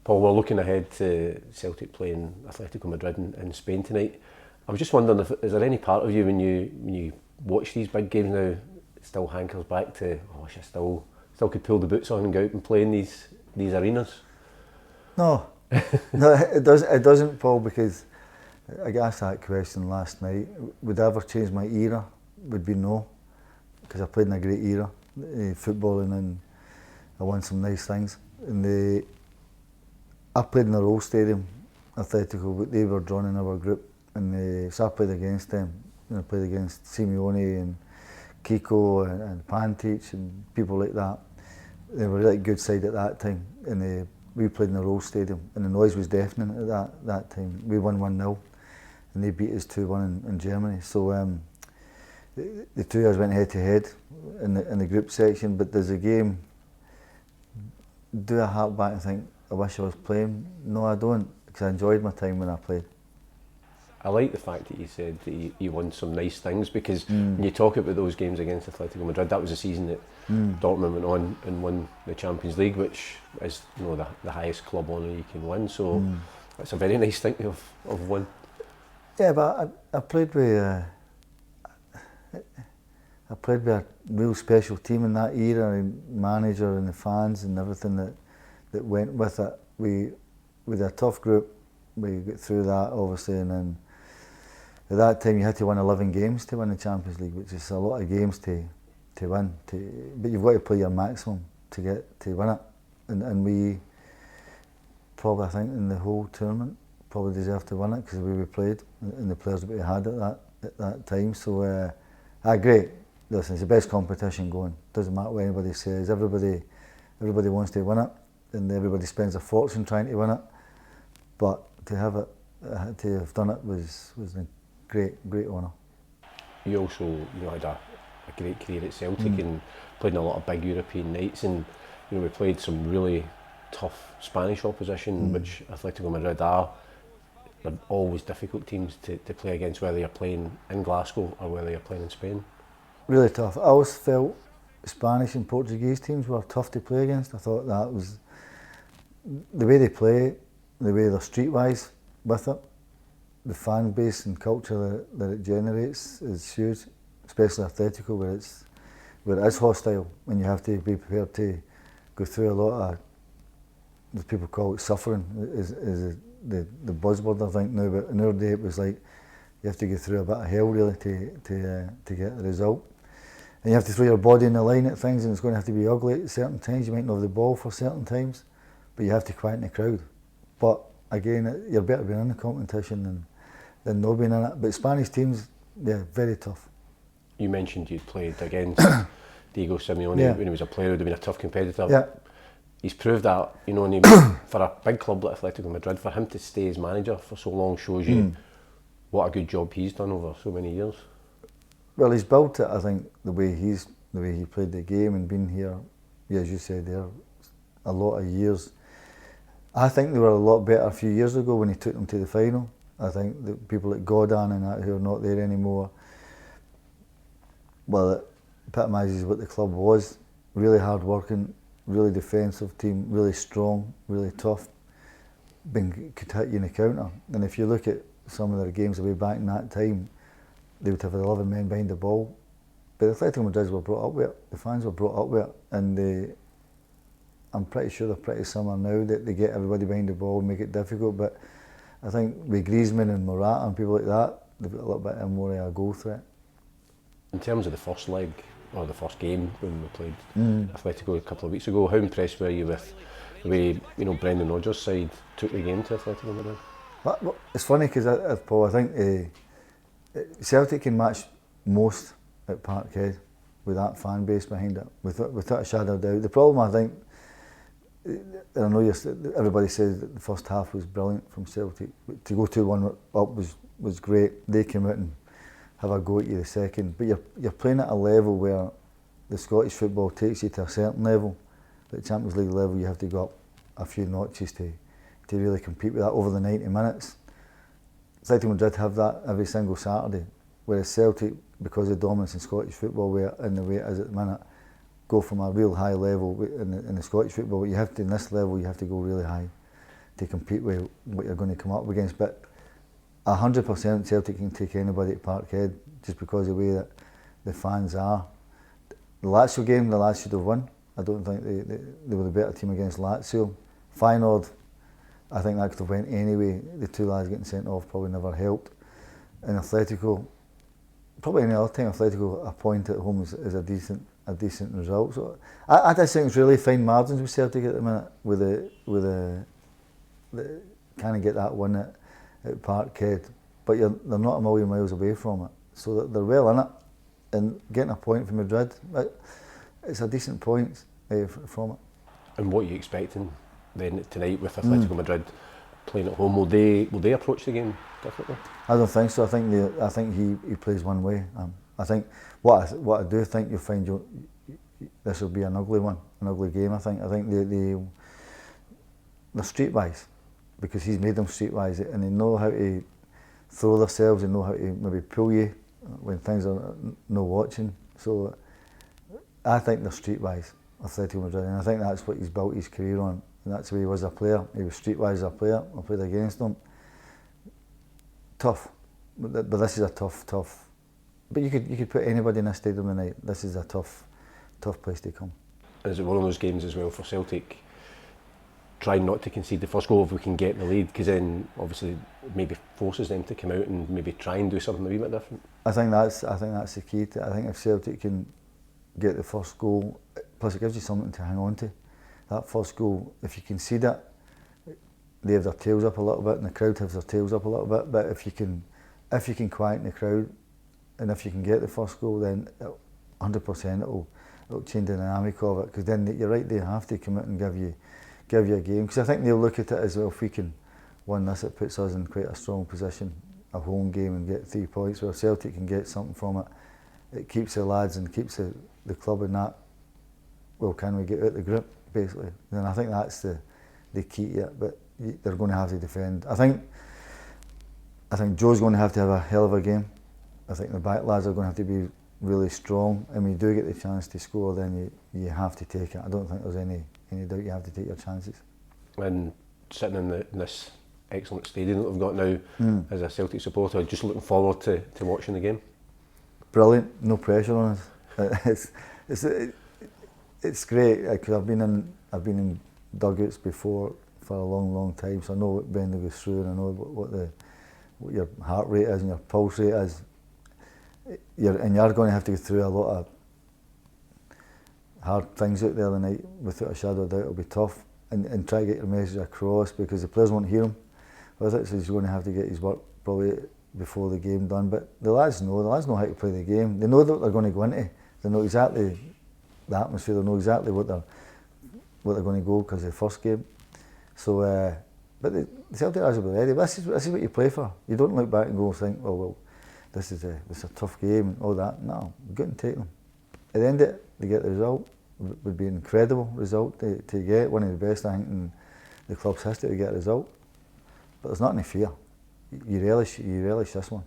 Paul, we're looking ahead to Celtic playing Atletico Madrid in Spain tonight. I was just wondering, is there any part of you when you watch these big games now, it still hankers back to, oh, I still could pull the boots on and go out and play in these arenas? No, no, it doesn't, Paul, because I got asked that question last night. Would I ever change my era? Would be no, because I played in a great era, footballing, and I won some nice things. And I played in the Roll Stadium, Atletico, but they were drawn in our group, and so I played against them. I played against Simeone and Kiko and Pantic and people like that. They were a really good side at that time, and we played in the Roll Stadium, and the noise was deafening at that time. We won 1-0, and they beat us 2-1 in Germany. So the two of us went head to head in the group section. But there's a game. Do I hark back and think I wish I was playing? No, I don't, because I enjoyed my time when I played. I like the fact that you said that you won some nice things, because when you talk about those games against Atletico Madrid, that was the season that Dortmund went on and won the Champions League, which is the highest club honour you can win. So it's a very nice thing to have won. Yeah, but I played with a real special team in that era, and manager and the fans and everything that went with it. We had a tough group. We got through that, obviously, and then at that time you had to win 11 games to win the Champions League, which is a lot of games to win. But you've got to play your maximum to win it. And we probably, I think, in the whole tournament, probably deserved to win it because of the way we played and the players that we had at that time. So, great. Listen, it's the best competition going. Doesn't matter what anybody says. Everybody wants to win it, and everybody spends a fortune trying to win it. But to have done it was a great honour. You also had a great career at Celtic and played in a lot of big European nights, and we played some really tough Spanish opposition, which Atletico Madrid are. They're always difficult teams to play against, whether you're playing in Glasgow or whether you're playing in Spain. Really tough. I always felt Spanish and Portuguese teams were tough to play against. I thought that was the way they play, the way they're streetwise with it, the fan base and culture that it generates is huge, especially Atletico, where it is hostile, and you have to be prepared to go through a lot of, as people call it, suffering is the buzzword, I think, now. But in our day it was like you have to go through a bit of hell really to get the result. And you have to throw your body in the line at things, and it's going to have to be ugly at certain times. You might not have the ball for certain times, but you have to quieten the crowd. But again, you're better being in the competition than not being in it. But Spanish teams, yeah, very tough. You mentioned you'd played against Diego Simeone when he was a player. Would have been a tough competitor. Yeah. He's proved that, for a big club like Atletico Madrid, for him to stay as manager for so long shows you what a good job he's done over so many years. Well, he's built it, I think, the way he played the game and been here, as you said there, a lot of years. I think they were a lot better a few years ago when he took them to the final. I think the people like Godin and that who are not there anymore, well, it epitomises what the club was. Really hard working, really defensive team, really strong, really tough. Could hit you in the counter. And if you look at some of their games way back in that time, they would have 11 men behind the ball. But the Atletico Madrid were brought up with it, the fans were brought up with it, and I'm pretty sure they're pretty similar now, that they get everybody behind the ball and make it difficult. But I think with Griezmann and Morata and people like that, they've got a little bit more of a goal threat. In terms of the first leg, or the first game when we played Atletico a couple of weeks ago, how impressed were you with the way Brendan Rodgers' side took the game to Atletico Madrid? Well, it's funny because, Paul, I think Celtic can match most at Parkhead with that fan base behind it, without a shadow of doubt. The problem, I think, I know everybody says that the first half was brilliant from Celtic. To go 2-1 up was great. They came out and have a go at you the second, but you're playing at a level where the Scottish football takes you to a certain level. At the Champions League level, you have to go up a few notches to really compete with that over the 90 minutes. Atletico Madrid have that every single Saturday, whereas Celtic, because of the dominance in Scottish football, in the way it is at the minute, go from a real high level in the Scottish football. But in this level, you have to go really high. to compete with what you're going to come up against. But 100% Celtic can take anybody at Parkhead just because of the way that the fans are. The Lazio game, the lads should have won. I don't think they were the better team against Lazio. Feyenoord, I think that could have went anyway. The two lads getting sent off probably never helped. And Atletico, probably any other time, Atletico, a point at home is a decent result. So I just think it's really fine margins with Celtic at the minute, with the kind of get that one at Parkhead, but they're not a million miles away from it, so they're well in it, and getting a point from Madrid, it's a decent point from it. And what are you expecting then tonight with Atletico Madrid playing at home? Will they approach the game differently? I don't think so. I think he plays one way. I think what I do think you'll find this will be an ugly one, an ugly game. I think they're streetwise, because he's made them streetwise, and they know how to throw themselves, and know how to maybe pull you when things are no watching. So I think they're streetwise, Atletico Madrid, and I think that's what he's built his career on, and that's the way he was a player. He was streetwise as a player. I played against him. Tough, but this is a tough. But you could put anybody in this stadium tonight. This is a tough place to come. Is it one of those games as well for Celtic? Trying not to concede the first goal if we can get the lead, because then obviously maybe forces them to come out and maybe try and do something a wee bit different. I think that's the key to it. I think if Celtic can get the first goal, plus it gives you something to hang on to. That first goal, if you concede it, they have their tails up a little bit, and the crowd has their tails up a little bit. But if you can quieten the crowd, and if you can get the first goal, then 100% it'll change the dynamic of it. Because then you're right, they have to come out and give you a game, because I think they'll look at it as well. If we can win this, it puts us in quite a strong position, a home game, and get 3 points. Where Celtic can get something from it, it keeps the lads and keeps the club in that. Well, can we get out the grip, basically? And I think that's the key to it. But they're going to have to defend. I think Joe's going to have a hell of a game. I think the back lads are going to have to be really strong, and when you do get the chance to score, then you have to take it. I don't think there's any doubt you have to take your chances. And sitting in this excellent stadium that we've got now, as a Celtic supporter, just looking forward to watching the game. Brilliant, no pressure on us. It's great, because I've been in dugouts before for a long time, so I know what Brendan goes through, and I know what your heart rate is and your pulse rate is. You're going to have to go through a lot of hard things out there tonight, without a shadow of doubt. It'll be tough, and try to get your message across, because the players won't hear him with it, so he's going to have to get his work probably before the game done. But the lads know how to play the game. They know what they're going to go into. They know exactly the atmosphere. They know exactly what they're going to go, because of the first game. So, but the Celtic lads will be ready. This is what you play for. You don't look back and go and think, well, this is a tough game and all that. No, we've got to take them. At the end of it, they get the result. It would be an incredible result to get, one of the best, I think, in the club's history, to get a result. But there's nothing to fear. You relish this one.